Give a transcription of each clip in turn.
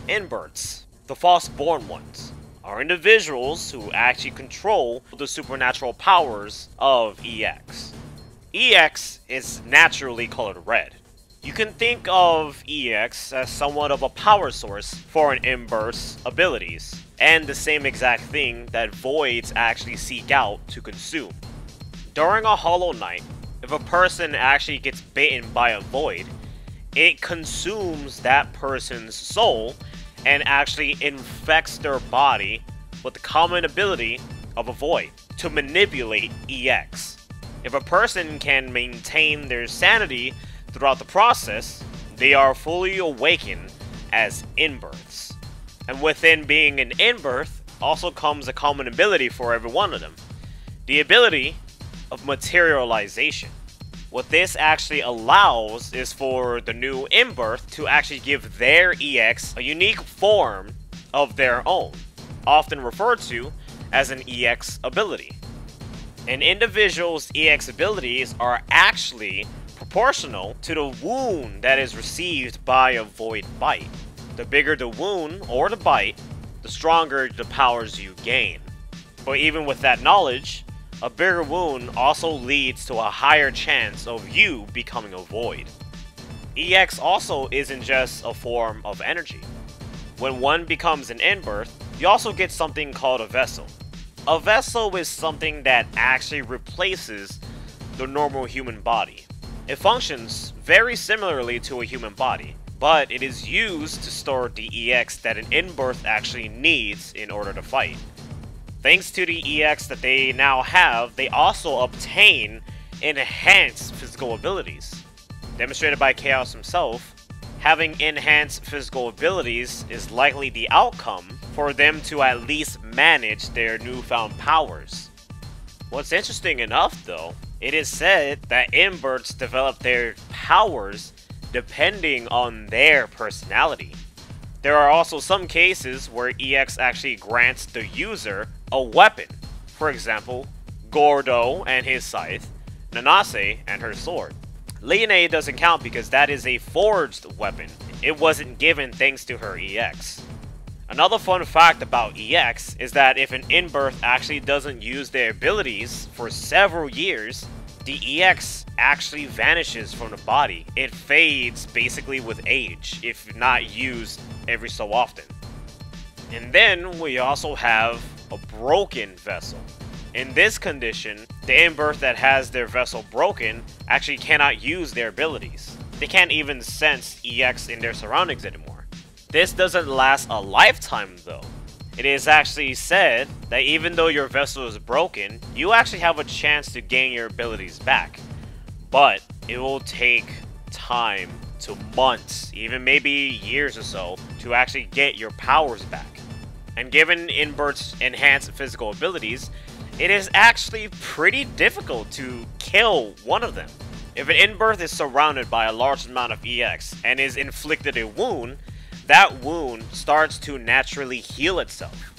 Inverts, the false-born ones, are individuals who actually control the supernatural powers of EX. EX is naturally colored red. You can think of EX as somewhat of a power source for an invert's abilities, and the same exact thing that voids actually seek out to consume. During a Hollow Knight, if a person actually gets bitten by a void, it consumes that person's soul and actually infects their body with the common ability of a void to manipulate EX. If a person can maintain their sanity throughout the process, they are fully awakened as inverts. And within being an invert also comes a common ability for every one of them. The ability of materialization. What this actually allows is for the new invert to actually give their EX a unique form of their own, often referred to as an EX ability. An individual's EX abilities are actually proportional to the wound that is received by a void bite. The bigger the wound or the bite, the stronger the powers you gain. But even with that knowledge, a bigger wound also leads to a higher chance of you becoming a void. EX also isn't just a form of energy. When one becomes an invert, you also get something called a vessel. A vessel is something that actually replaces the normal human body. It functions very similarly to a human body, but it is used to store the EX that an invert actually needs in order to fight. Thanks to the EX that they now have, they also obtain enhanced physical abilities. Demonstrated by Chaos himself, having enhanced physical abilities is likely the outcome for them to at least manage their newfound powers. What's interesting enough though, it is said that inverts develop their powers depending on their personality. There are also some cases where EX actually grants the user a weapon. For example, Gordo and his scythe, Nanase and her sword. Leone doesn't count because that is a forged weapon. It wasn't given thanks to her EX. Another fun fact about EX is that if an invert actually doesn't use their abilities for several years, the EX actually vanishes from the body. It fades basically with age, if not used every so often. And then we also have a broken vessel. In this condition, the invert that has their vessel broken actually cannot use their abilities. They can't even sense EX in their surroundings anymore. This doesn't last a lifetime though. It is actually said that even though your vessel is broken, you actually have a chance to gain your abilities back. But it will take time to months, even maybe years or so, to actually get your powers back. And given inverts' enhanced physical abilities, it is actually pretty difficult to kill one of them. If an invert is surrounded by a large amount of EX and is inflicted a wound, that wound starts to naturally heal itself.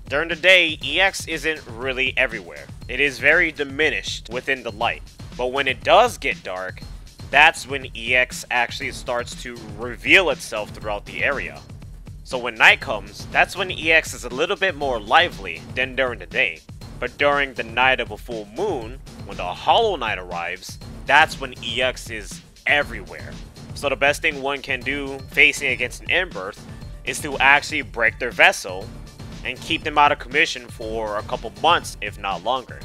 During the day, EX isn't really everywhere. It is very diminished within the light. But when it does get dark, that's when EX actually starts to reveal itself throughout the area. So when night comes, that's when EX is a little bit more lively than during the day. But during the night of a full moon, when the Hollow Knight arrives, that's when EX is everywhere. So the best thing one can do facing against an invert is to actually break their vessel and keep them out of commission for a couple months, if not longer.